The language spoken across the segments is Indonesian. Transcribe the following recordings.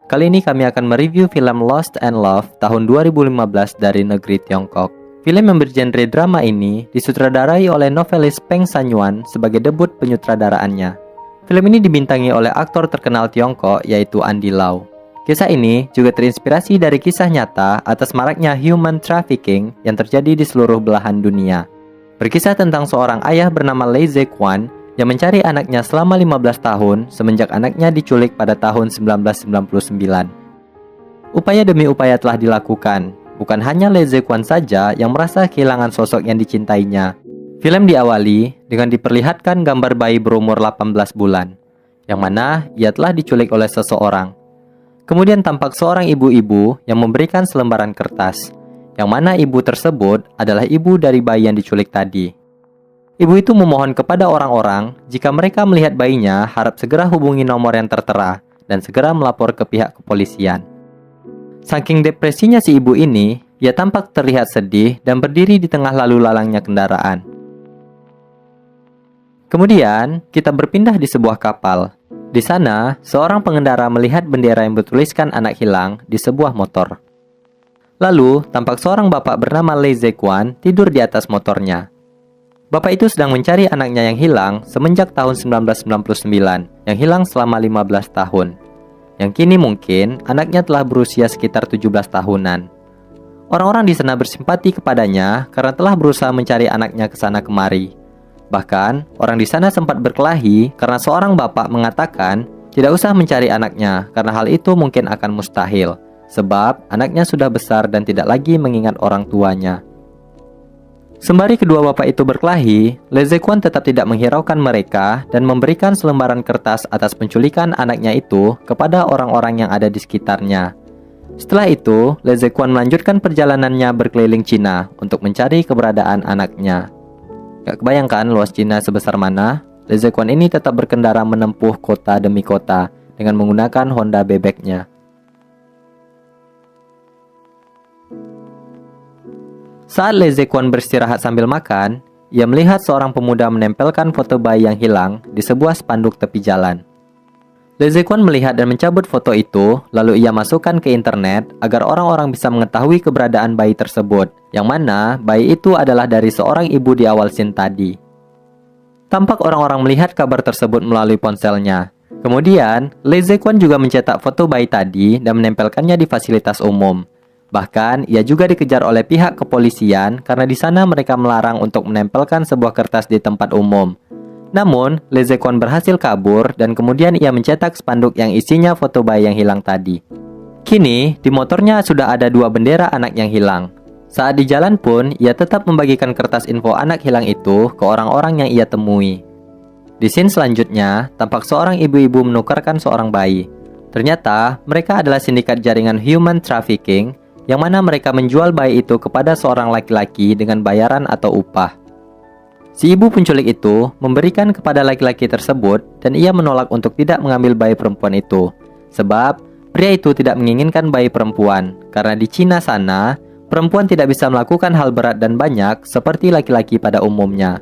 Kali ini kami akan mereview film Lost and Love tahun 2015 dari negeri Tiongkok. Film yang bergenre drama ini disutradarai oleh novelis Peng Sanyuan sebagai debut penyutradaraannya. Film ini dibintangi oleh aktor terkenal Tiongkok yaitu Andy Lau. Kisah ini juga terinspirasi dari kisah nyata atas maraknya human trafficking yang terjadi di seluruh belahan dunia. Berkisah tentang seorang ayah bernama Lee Ze-kwon yang mencari anaknya selama 15 tahun semenjak anaknya diculik pada tahun 1999. Upaya demi upaya telah dilakukan. Bukan hanya Lee Ze-kwon saja yang merasa kehilangan sosok yang dicintainya. Film diawali dengan diperlihatkan gambar bayi berumur 18 bulan, yang mana ia telah diculik oleh seseorang. Kemudian tampak seorang ibu-ibu yang memberikan selembaran kertas, yang mana ibu tersebut adalah ibu dari bayi yang diculik tadi. Ibu itu memohon kepada orang-orang jika mereka melihat bayinya harap segera hubungi nomor yang tertera dan segera melapor ke pihak kepolisian. Saking depresinya si ibu ini, ia tampak terlihat sedih dan berdiri di tengah lalu lalangnya kendaraan. Kemudian, kita berpindah di sebuah kapal. Di sana, seorang pengendara melihat bendera yang bertuliskan anak hilang di sebuah motor. Lalu, tampak seorang bapak bernama Lee Ze-kwon tidur di atas motornya. Bapak itu sedang mencari anaknya yang hilang semenjak tahun 1999, yang hilang selama 15 tahun. Yang kini mungkin anaknya telah berusia sekitar 17 tahunan. Orang-orang di sana bersimpati kepadanya karena telah berusaha mencari anaknya ke sana kemari. Bahkan, orang di sana sempat berkelahi karena seorang bapak mengatakan tidak usah mencari anaknya karena hal itu mungkin akan mustahil, sebab anaknya sudah besar dan tidak lagi mengingat orang tuanya. Sembari kedua bapak itu berkelahi, Lee Ze-kwon tetap tidak menghiraukan mereka dan memberikan selembaran kertas atas penculikan anaknya itu kepada orang-orang yang ada di sekitarnya. Setelah itu, Lee Ze-kwon melanjutkan perjalanannya berkeliling Cina untuk mencari keberadaan anaknya. Gak kebayangkan luas Cina sebesar mana? Lee Ze-kwon ini tetap berkendara menempuh kota demi kota dengan menggunakan Honda bebeknya. Saat Lee Ze-kwon beristirahat sambil makan, ia melihat seorang pemuda menempelkan foto bayi yang hilang di sebuah spanduk tepi jalan. Lee Ze-kwon melihat dan mencabut foto itu, lalu ia masukkan ke internet agar orang-orang bisa mengetahui keberadaan bayi tersebut, yang mana bayi itu adalah dari seorang ibu di awal scene tadi. Tampak orang-orang melihat kabar tersebut melalui ponselnya. Kemudian, Lee Ze-kwon juga mencetak foto bayi tadi dan menempelkannya di fasilitas umum. Bahkan, ia juga dikejar oleh pihak kepolisian karena di sana mereka melarang untuk menempelkan sebuah kertas di tempat umum. Namun, Lee Ze-kwon berhasil kabur dan kemudian ia mencetak spanduk yang isinya foto bayi yang hilang tadi. Kini, di motornya sudah ada 2 bendera anak yang hilang. Saat di jalan pun, ia tetap membagikan kertas info anak hilang itu ke orang-orang yang ia temui. Di scene selanjutnya, tampak seorang ibu-ibu menukarkan seorang bayi. Ternyata, mereka adalah sindikat jaringan human trafficking yang mana mereka menjual bayi itu kepada seorang laki-laki dengan bayaran atau upah. Si ibu penculik itu memberikan kepada laki-laki tersebut dan ia menolak untuk tidak mengambil bayi perempuan itu. Sebab, pria itu tidak menginginkan bayi perempuan karena di Cina sana, perempuan tidak bisa melakukan hal berat dan banyak seperti laki-laki pada umumnya.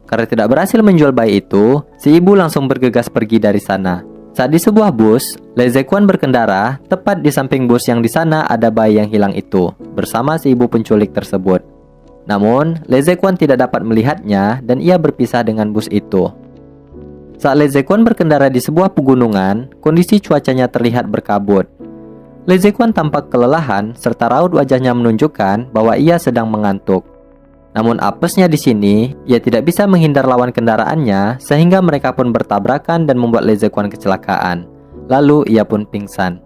Karena tidak berhasil menjual bayi itu, si ibu langsung bergegas pergi dari sana. Saat di sebuah bus, Lee Ze-kwon berkendara tepat di samping bus yang di sana ada bayi yang hilang itu bersama si ibu penculik tersebut. Namun, Lee Ze-kwon tidak dapat melihatnya dan ia berpisah dengan bus itu. Saat Lee Ze-kwon berkendara di sebuah pegunungan, kondisi cuacanya terlihat berkabut. Lee Ze-kwon tampak kelelahan serta raut wajahnya menunjukkan bahwa ia sedang mengantuk. Namun apesnya di sini, ia tidak bisa menghindar lawan kendaraannya sehingga mereka pun bertabrakan dan membuat Lee Ze-kwon kecelakaan. Lalu ia pun pingsan.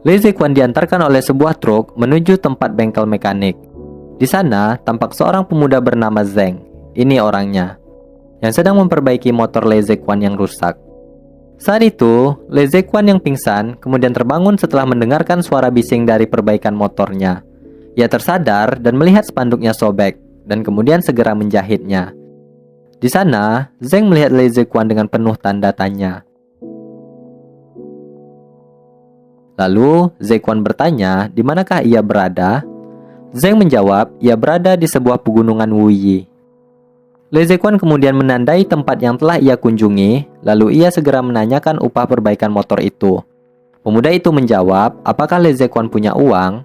Lee Ze-kwon diantarkan oleh sebuah truk menuju tempat bengkel mekanik. Di sana tampak seorang pemuda bernama Zeng. Ini orangnya yang sedang memperbaiki motor Lee Ze-kwon yang rusak. Saat itu, Lee Ze-kwon yang pingsan kemudian terbangun setelah mendengarkan suara bising dari perbaikan motornya. Ia tersadar dan melihat spanduknya sobek dan kemudian segera menjahitnya. Di sana, Zeng melihat Lee Ze-kwon dengan penuh tanda tanya. Lalu, Ze-kwon bertanya di manakah ia berada. Zeng menjawab, ia berada di sebuah pegunungan Wuyi. Lee Ze-kwon kemudian menandai tempat yang telah ia kunjungi, lalu ia segera menanyakan upah perbaikan motor itu. Pemuda itu menjawab, apakah Le Zequan punya uang?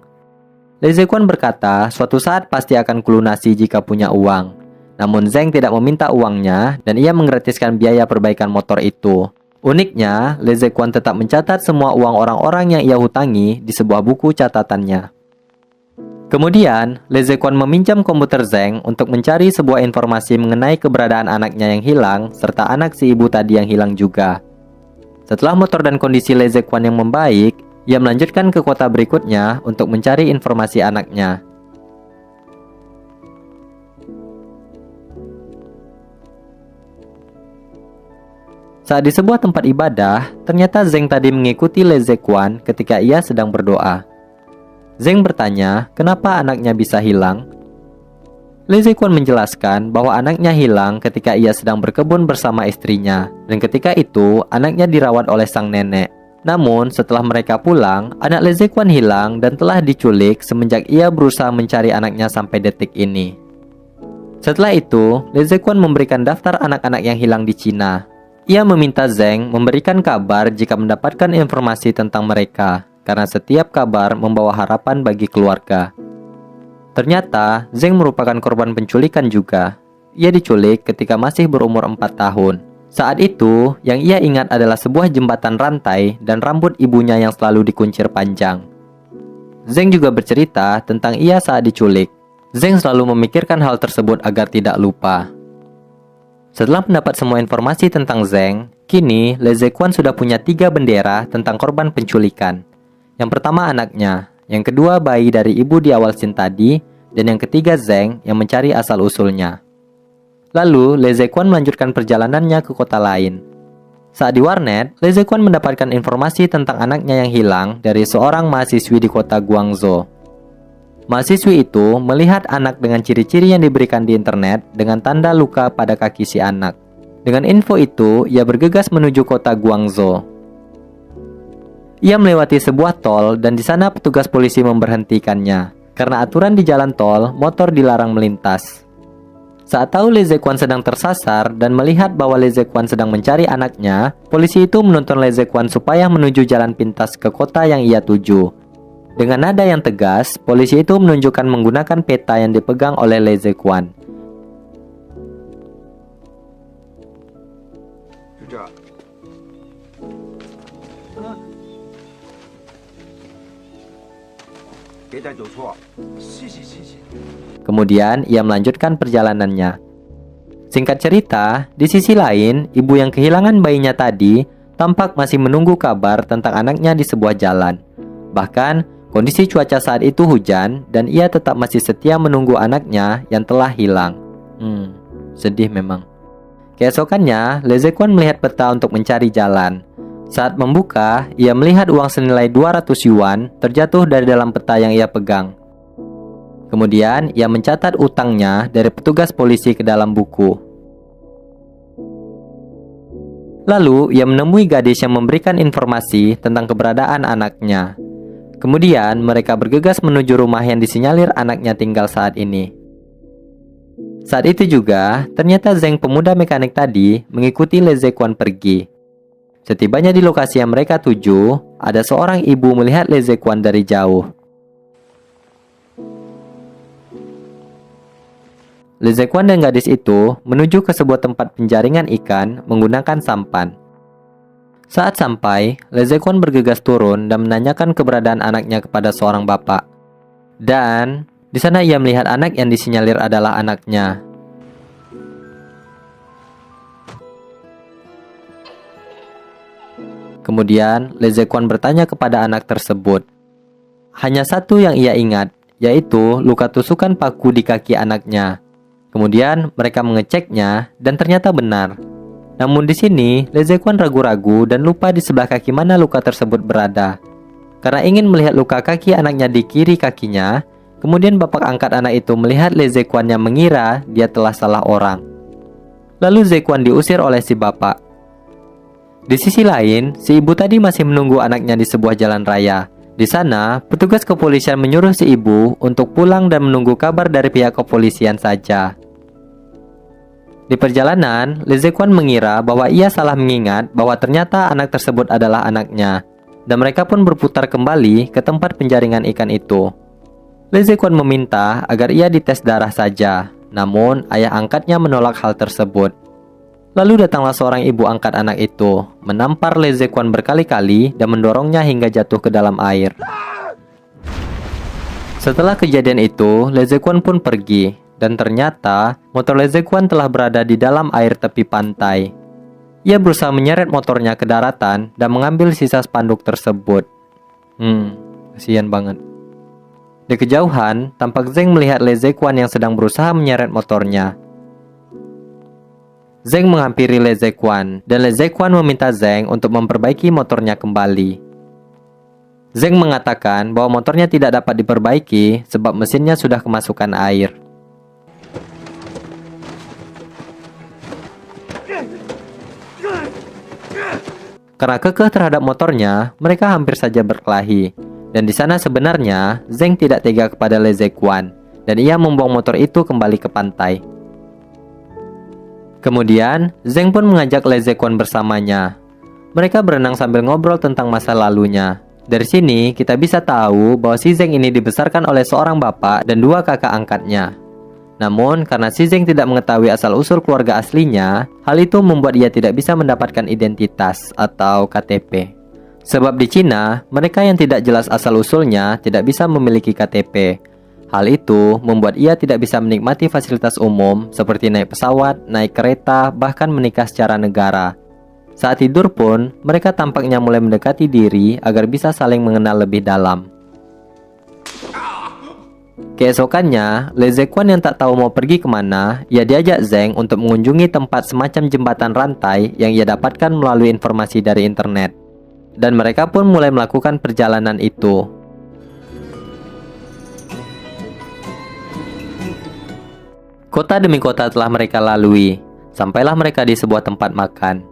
Le Zequan berkata, suatu saat pasti akan kulunasi jika punya uang. Namun Zeng tidak meminta uangnya dan ia menggratiskan biaya perbaikan motor itu. Uniknya, Le Zequan tetap mencatat semua uang orang-orang yang ia hutangi di sebuah buku catatannya. Kemudian, Le Zequan meminjam komputer Zeng untuk mencari sebuah informasi mengenai keberadaan anaknya yang hilang serta anak si ibu tadi yang hilang juga. Setelah motor dan kondisi Le Zequan yang membaik, ia melanjutkan ke kota berikutnya untuk mencari informasi anaknya. Saat di sebuah tempat ibadah, ternyata Zeng tadi mengikuti Le Zequan ketika ia sedang berdoa. Zeng bertanya, kenapa anaknya bisa hilang? Le Zequan menjelaskan bahwa anaknya hilang ketika ia sedang berkebun bersama istrinya, dan ketika itu anaknya dirawat oleh sang nenek. Namun, setelah mereka pulang, anak Le Zequan hilang dan telah diculik semenjak ia berusaha mencari anaknya sampai detik ini. Setelah itu, Le Zequan memberikan daftar anak-anak yang hilang di Cina. Ia meminta Zeng memberikan kabar jika mendapatkan informasi tentang mereka, karena setiap kabar membawa harapan bagi keluarga. Ternyata, Zeng merupakan korban penculikan juga. Ia diculik ketika masih berumur 4 tahun. Saat itu, yang ia ingat adalah sebuah jembatan rantai dan rambut ibunya yang selalu dikuncir panjang. Zeng juga bercerita tentang ia saat diculik. Zeng selalu memikirkan hal tersebut agar tidak lupa. Setelah mendapat semua informasi tentang Zeng, kini Le Zequan sudah punya 3 bendera tentang korban penculikan. Yang pertama anaknya, yang kedua bayi dari ibu di awal scene tadi, dan yang ketiga Zeng yang mencari asal-usulnya. Lalu, Le Zequan melanjutkan perjalanannya ke kota lain. Saat di warnet, Le Zequan mendapatkan informasi tentang anaknya yang hilang dari seorang mahasiswi di kota Guangzhou. Mahasiswi itu melihat anak dengan ciri-ciri yang diberikan di internet dengan tanda luka pada kaki si anak. Dengan info itu, ia bergegas menuju kota Guangzhou. Ia melewati sebuah tol dan di sana petugas polisi memberhentikannya. Karena aturan di jalan tol, motor dilarang melintas. Saat tahu Le Zequan sedang tersasar dan melihat bahwa Le Zequan sedang mencari anaknya, polisi itu menuntun Le Zequan supaya menuju jalan pintas ke kota yang ia tuju. Dengan nada yang tegas, polisi itu menunjukkan menggunakan peta yang dipegang oleh Le Zequan. Kemudian ia melanjutkan perjalanannya. Singkat cerita, di sisi lain, ibu yang kehilangan bayinya tadi tampak masih menunggu kabar tentang anaknya di sebuah jalan. Bahkan, kondisi cuaca saat itu hujan dan ia tetap masih setia menunggu anaknya yang telah hilang. Sedih memang. Keesokannya, Le Zequan melihat peta untuk mencari jalan. Saat membuka, ia melihat uang senilai 200 yuan terjatuh dari dalam peta yang ia pegang. Kemudian, ia mencatat utangnya dari petugas polisi ke dalam buku. Lalu, ia menemui gadis yang memberikan informasi tentang keberadaan anaknya. Kemudian, mereka bergegas menuju rumah yang disinyalir anaknya tinggal saat ini. Saat itu juga, ternyata Zeng pemuda mekanik tadi mengikuti Le Zequan pergi. Setibanya di lokasi yang mereka tuju, ada seorang ibu melihat Le Zequan dari jauh. Le Zequan dan gadis itu menuju ke sebuah tempat penjaringan ikan menggunakan sampan. Saat sampai, Le Zequan bergegas turun dan menanyakan keberadaan anaknya kepada seorang bapak. Dan di sana ia melihat anak yang disinyalir adalah anaknya. Kemudian, Le Zequan bertanya kepada anak tersebut. Hanya satu yang ia ingat, yaitu luka tusukan paku di kaki anaknya. Kemudian, mereka mengeceknya dan ternyata benar. Namun di sini, Le Zequan ragu-ragu dan lupa di sebelah kaki mana luka tersebut berada. Karena ingin melihat luka kaki anaknya di kiri kakinya, kemudian bapak angkat anak itu melihat Le Zequan yang mengira dia telah salah orang. Lalu Zequan diusir oleh si bapak. Di sisi lain, si ibu tadi masih menunggu anaknya di sebuah jalan raya. Di sana, petugas kepolisian menyuruh si ibu untuk pulang dan menunggu kabar dari pihak kepolisian saja. Di perjalanan, Le Zequan mengira bahwa ia salah mengingat bahwa ternyata anak tersebut adalah anaknya. dan mereka pun berputar kembali ke tempat penjaringan ikan itu. Lee Zekwon meminta agar ia dites darah saja, namun ayah angkatnya menolak hal tersebut. Lalu datanglah seorang ibu angkat anak itu, menampar Lee Zekwon berkali-kali dan mendorongnya hingga jatuh ke dalam air. Setelah kejadian itu, Lee Zekwon pun pergi, dan ternyata motor Lee Zekwon telah berada di dalam air tepi pantai. Ia berusaha menyeret motornya ke daratan dan mengambil sisa spanduk tersebut. Kasihan banget. Di kejauhan, tampak Zeng melihat Lee Zekwon yang sedang berusaha menyeret motornya. Zeng menghampiri Lee Zekwon, dan Lee Zekwon meminta Zeng untuk memperbaiki motornya kembali. Zeng mengatakan bahwa motornya tidak dapat diperbaiki sebab mesinnya sudah kemasukan air. Karena kekeh terhadap motornya, mereka hampir saja berkelahi. Dan di sana sebenarnya Zeng tidak tega kepada Lee Zekwon, dan ia membuang motor itu kembali ke pantai. Kemudian, Zeng pun mengajak Lee Zekwon bersamanya. Mereka berenang sambil ngobrol tentang masa lalunya. Dari sini, kita bisa tahu bahwa si Zeng ini dibesarkan oleh seorang bapak dan dua kakak angkatnya. Namun, karena si Zeng tidak mengetahui asal-usul keluarga aslinya, hal itu membuat ia tidak bisa mendapatkan identitas atau KTP. Sebab di Cina, mereka yang tidak jelas asal-usulnya tidak bisa memiliki KTP. Hal itu membuat ia tidak bisa menikmati fasilitas umum seperti naik pesawat, naik kereta, bahkan menikah secara negara. Saat tidur pun, mereka tampaknya mulai mendekati diri agar bisa saling mengenal lebih dalam. Keesokannya, Lee Zekwon yang tak tahu mau pergi kemana, ia diajak Zeng untuk mengunjungi tempat semacam jembatan rantai yang ia dapatkan melalui informasi dari internet. Dan mereka pun mulai melakukan perjalanan itu. Kota demi kota telah mereka lalui, sampailah mereka di sebuah tempat makan.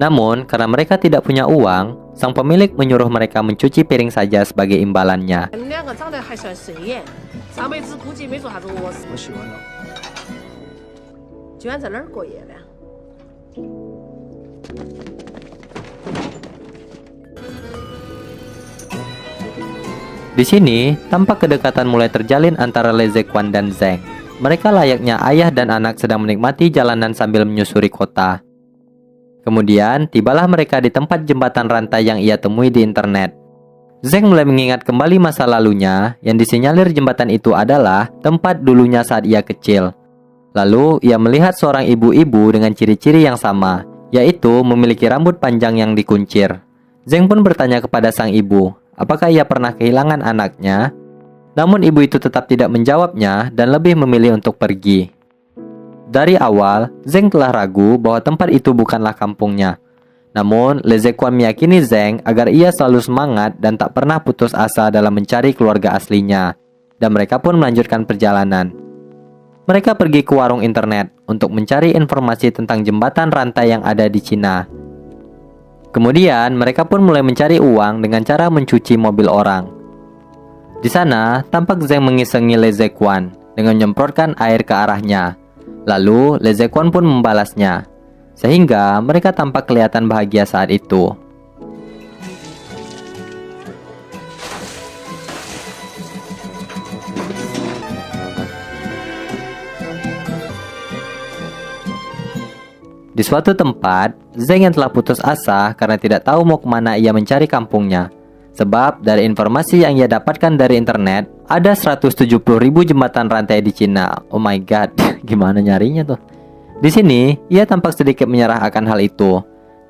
Namun, karena mereka tidak punya uang, sang pemilik menyuruh mereka mencuci piring saja sebagai imbalannya. Di sini, tampak kedekatan mulai terjalin antara Lee Zekwon dan Zeng. Mereka layaknya ayah dan anak sedang menikmati jalanan sambil menyusuri kota. Kemudian, tibalah mereka di tempat jembatan rantai yang ia temui di internet. Zeng mulai mengingat kembali masa lalunya, yang disinyalir jembatan itu adalah tempat dulunya saat ia kecil. Lalu, ia melihat seorang ibu-ibu dengan ciri-ciri yang sama, yaitu memiliki rambut panjang yang dikuncir. Zeng pun bertanya kepada sang ibu, apakah ia pernah kehilangan anaknya? Namun ibu itu tetap tidak menjawabnya dan lebih memilih untuk pergi. Dari awal, Zeng telah ragu bahwa tempat itu bukanlah kampungnya. Namun, Lee Zekwon meyakini Zeng agar ia selalu semangat dan tak pernah putus asa dalam mencari keluarga aslinya. Dan mereka pun melanjutkan perjalanan. Mereka pergi ke warung internet untuk mencari informasi tentang jembatan rantai yang ada di Cina. Kemudian, mereka pun mulai mencari uang dengan cara mencuci mobil orang. Di sana, tampak Zeng mengisengi Lee Zekwon dengan menyemprotkan air ke arahnya. Lalu, Lee Zekwon pun membalasnya. Sehingga mereka tampak kelihatan bahagia saat itu. Di suatu tempat, Zeng yang telah putus asa karena tidak tahu mau kemana ia mencari kampungnya. Sebab dari informasi yang ia dapatkan dari internet, ada 170.000 jembatan rantai di Cina. Oh my god, gimana nyarinya tuh? Di sini, ia tampak sedikit menyerah akan hal itu.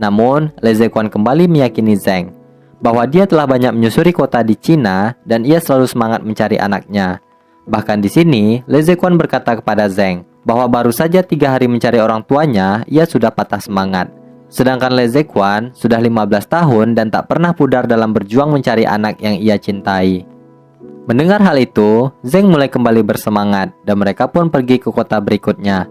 Namun, Lee Zekwon kembali meyakini Zeng bahwa dia telah banyak menyusuri kota di Cina dan ia selalu semangat mencari anaknya. Bahkan di sini, Lee Zekwon berkata kepada Zeng bahwa baru saja 3 hari mencari orang tuanya, ia sudah patah semangat. Sedangkan Lee Zekwon sudah 15 tahun dan tak pernah pudar dalam berjuang mencari anak yang ia cintai. Mendengar hal itu, Zeng mulai kembali bersemangat dan mereka pun pergi ke kota berikutnya.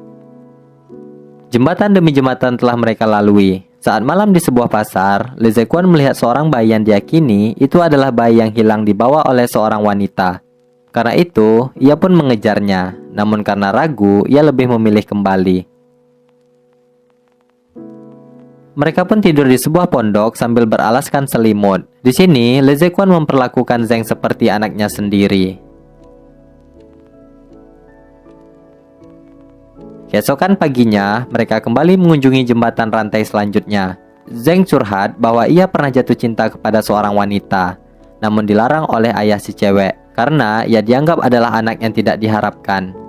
Jembatan demi jembatan telah mereka lalui. Saat malam di sebuah pasar, Lee Zekwon melihat seorang bayi yang diyakini itu adalah bayi yang hilang dibawa oleh seorang wanita. Karena itu, ia pun mengejarnya. Namun karena ragu, ia lebih memilih kembali. Mereka pun tidur di sebuah pondok sambil beralaskan selimut. Di sini, Le Zequan memperlakukan Zeng seperti anaknya sendiri. Keesokan paginya, mereka kembali mengunjungi jembatan rantai selanjutnya. Zeng curhat bahwa ia pernah jatuh cinta kepada seorang wanita, namun dilarang oleh ayah si cewek karena ia dianggap adalah anak yang tidak diharapkan.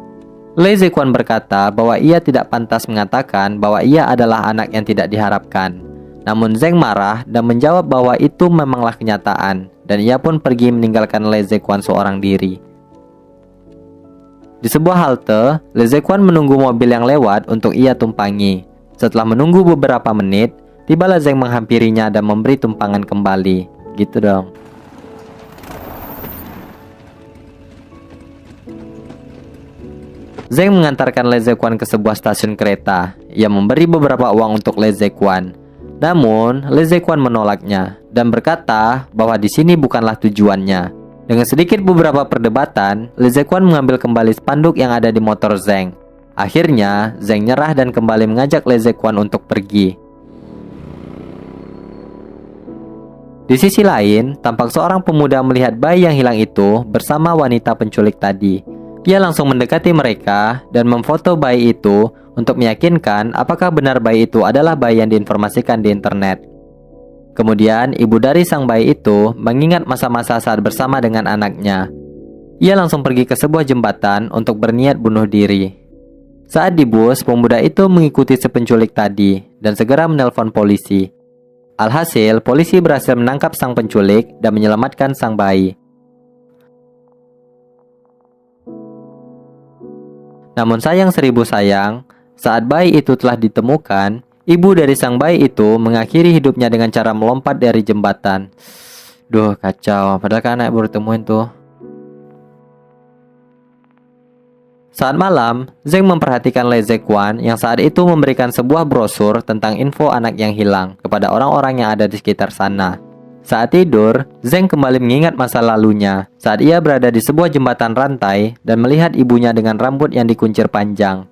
Le Zequan berkata bahwa ia tidak pantas mengatakan bahwa ia adalah anak yang tidak diharapkan. Namun Zeng marah dan menjawab bahwa itu memanglah kenyataan, dan ia pun pergi meninggalkan Le Zequan seorang diri. Di sebuah halte, Le Zequan menunggu mobil yang lewat untuk ia tumpangi. Setelah menunggu beberapa menit, tibalah Zeng menghampirinya dan memberi tumpangan kembali. Gitu dong. Zeng mengantarkan Le Zequan ke sebuah stasiun kereta. Ia memberi beberapa uang untuk Le Zequan. Namun, Le Zequan menolaknya dan berkata bahwa di sini bukanlah tujuannya. Dengan sedikit beberapa perdebatan, Le Zequan mengambil kembali spanduk yang ada di motor Zeng. Akhirnya, Zeng nyerah dan kembali mengajak Le Zequan untuk pergi. Di sisi lain, tampak seorang pemuda melihat bayi yang hilang itu bersama wanita penculik tadi. Ia langsung mendekati mereka dan memfoto bayi itu untuk meyakinkan apakah benar bayi itu adalah bayi yang diinformasikan di internet. Kemudian, ibu dari sang bayi itu mengingat masa-masa saat bersama dengan anaknya. Ia langsung pergi ke sebuah jembatan untuk berniat bunuh diri. Saat di bus, pemuda itu mengikuti si penculik tadi dan segera menelpon polisi. Alhasil, polisi berhasil menangkap sang penculik dan menyelamatkan sang bayi. Namun sayang seribu sayang, saat bayi itu telah ditemukan, ibu dari sang bayi itu mengakhiri hidupnya dengan cara melompat dari jembatan. Duh, kacau, padahal kan anak baru temuin tuh. Saat malam, Zeng memperhatikan Le Zequan yang saat itu memberikan sebuah brosur tentang info anak yang hilang kepada orang-orang yang ada di sekitar sana. Saat tidur, Zeng kembali mengingat masa lalunya saat ia berada di sebuah jembatan rantai dan melihat ibunya dengan rambut yang dikuncir panjang.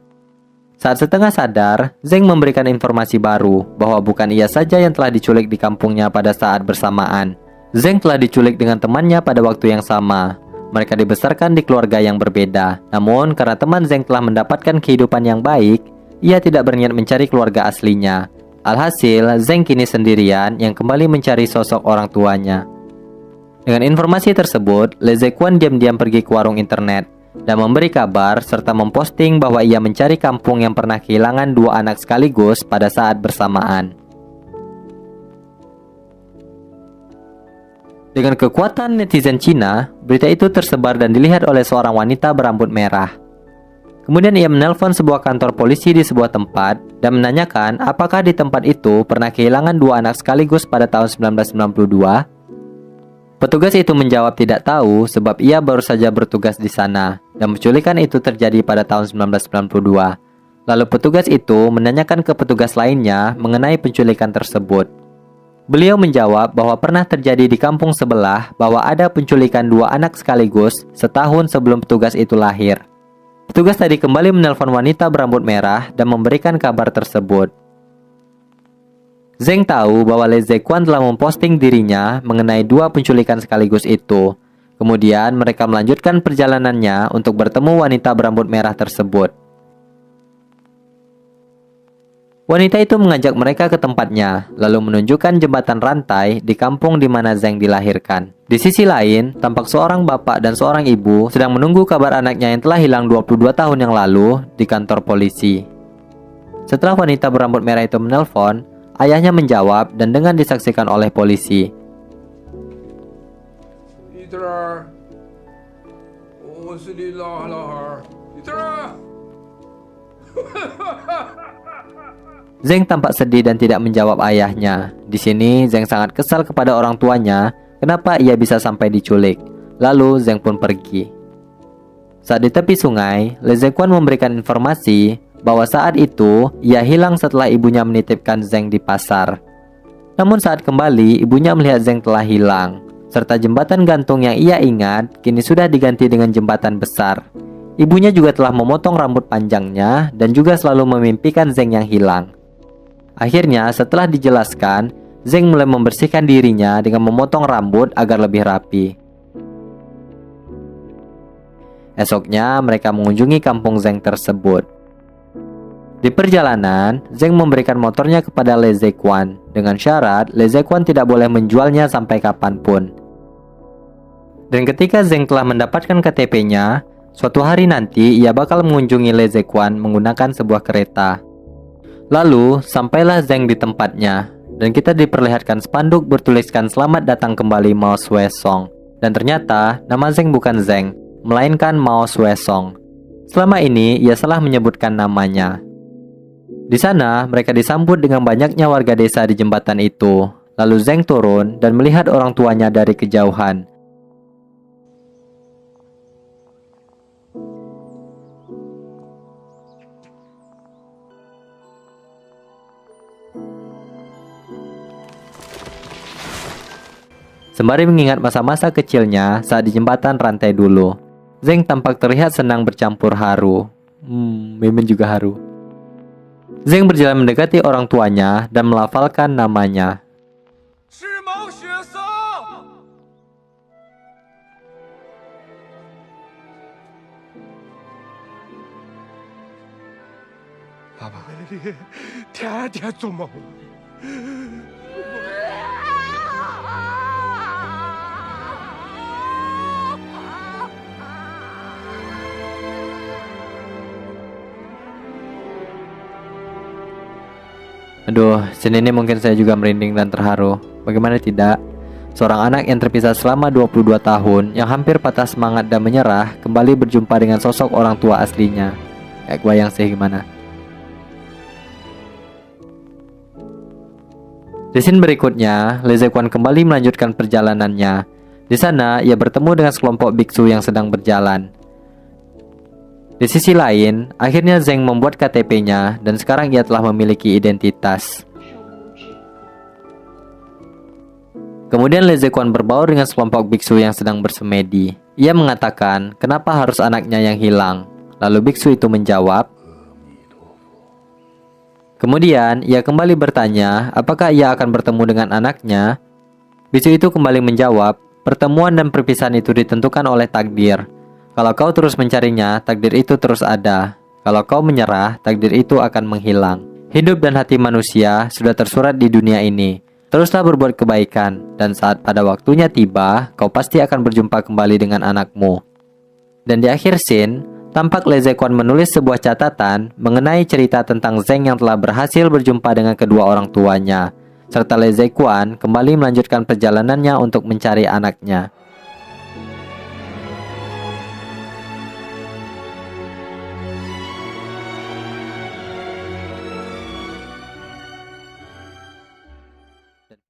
Saat setengah sadar, Zeng memberikan informasi baru bahwa bukan ia saja yang telah diculik di kampungnya pada saat bersamaan. Zeng telah diculik dengan temannya pada waktu yang sama. Mereka dibesarkan di keluarga yang berbeda. Namun, karena teman Zeng telah mendapatkan kehidupan yang baik, ia tidak berniat mencari keluarga aslinya. Alhasil, Zeng kini sendirian yang kembali mencari sosok orang tuanya. Dengan informasi tersebut, Le Zequan diam-diam pergi ke warung internet dan memberi kabar serta memposting bahwa ia mencari kampung yang pernah kehilangan dua anak sekaligus pada saat bersamaan. Dengan kekuatan netizen Cina, berita itu tersebar dan dilihat oleh seorang wanita berambut merah. Kemudian ia menelpon sebuah kantor polisi di sebuah tempat dan menanyakan apakah di tempat itu pernah kehilangan dua anak sekaligus pada tahun 1992. Petugas itu menjawab tidak tahu sebab ia baru saja bertugas di sana dan penculikan itu terjadi pada tahun 1992. Lalu petugas itu menanyakan ke petugas lainnya mengenai penculikan tersebut. Beliau menjawab bahwa pernah terjadi di kampung sebelah bahwa ada penculikan dua anak sekaligus setahun sebelum petugas itu lahir. Petugas tadi kembali menelpon wanita berambut merah dan memberikan kabar tersebut. Zeng tahu bahwa Le Zequan telah memposting dirinya mengenai dua penculikan sekaligus itu. Kemudian mereka melanjutkan perjalanannya untuk bertemu wanita berambut merah tersebut. Wanita itu mengajak mereka ke tempatnya, lalu menunjukkan jembatan rantai di kampung di mana Zeng dilahirkan. Di sisi lain, tampak seorang bapak dan seorang ibu sedang menunggu kabar anaknya yang telah hilang 22 tahun yang lalu di kantor polisi. Setelah wanita berambut merah itu menelpon, ayahnya menjawab dan dengan disaksikan oleh polisi. Zeng tampak sedih dan tidak menjawab ayahnya. Di sini, Zeng sangat kesal kepada orang tuanya kenapa ia bisa sampai diculik. Lalu, Zeng pun pergi. Saat di tepi sungai, Le Zequan memberikan informasi bahwa saat itu ia hilang setelah ibunya menitipkan Zeng di pasar. Namun saat kembali, ibunya melihat Zeng telah hilang, serta jembatan gantung yang ia ingat kini sudah diganti dengan jembatan besar. Ibunya juga telah memotong rambut panjangnya dan juga selalu memimpikan Zeng yang hilang. Akhirnya, setelah dijelaskan, Zeng mulai membersihkan dirinya dengan memotong rambut agar lebih rapi. Esoknya, mereka mengunjungi kampung Zeng tersebut. Di perjalanan, Zeng memberikan motornya kepada Le Zequan dengan syarat Le Zequan tidak boleh menjualnya sampai kapanpun. Dan ketika Zeng telah mendapatkan KTP-nya, suatu hari nanti ia bakal mengunjungi Le Zequan menggunakan sebuah kereta. Lalu, sampailah Zeng di tempatnya, dan kita diperlihatkan spanduk bertuliskan "Selamat datang kembali Mao Suesong". Dan ternyata, nama Zeng bukan Zeng, melainkan Mao Suesong. Selama ini, ia salah menyebutkan namanya. Di sana, mereka disambut dengan banyaknya warga desa di jembatan itu. Lalu Zeng turun dan melihat orang tuanya dari kejauhan. Sembari mengingat masa-masa kecilnya saat di jembatan rantai dulu. Zeng tampak terlihat senang bercampur haru. Mimin juga haru. Zeng berjalan mendekati orang tuanya dan melafalkan namanya. Papa, 天天做梦。 Aduh, scene ini mungkin saya juga merinding dan terharu. Bagaimana tidak? Seorang anak yang terpisah selama 22 tahun, yang hampir patah semangat dan menyerah, kembali berjumpa dengan sosok orang tua aslinya. Bayang sih gimana. Di scene berikutnya, Le Zequan kembali melanjutkan perjalanannya. Di sana, ia bertemu dengan sekelompok biksu yang sedang berjalan. Di sisi lain, akhirnya Zeng membuat KTP-nya dan sekarang ia telah memiliki identitas. Kemudian Le Zequan berbaur dengan sekelompok biksu yang sedang bersemedi. Ia mengatakan, kenapa harus anaknya yang hilang? Lalu biksu itu menjawab. Kemudian, ia kembali bertanya, apakah ia akan bertemu dengan anaknya? Biksu itu kembali menjawab, pertemuan dan perpisahan itu ditentukan oleh takdir. Kalau kau terus mencarinya, takdir itu terus ada. Kalau kau menyerah, takdir itu akan menghilang. Hidup dan hati manusia sudah tersurat di dunia ini. Teruslah berbuat kebaikan, dan saat pada waktunya tiba, kau pasti akan berjumpa kembali dengan anakmu. Dan di akhir scene, tampak Le Zequan menulis sebuah catatan mengenai cerita tentang Zeng yang telah berhasil berjumpa dengan kedua orang tuanya. Serta Le Zequan kembali melanjutkan perjalanannya untuk mencari anaknya.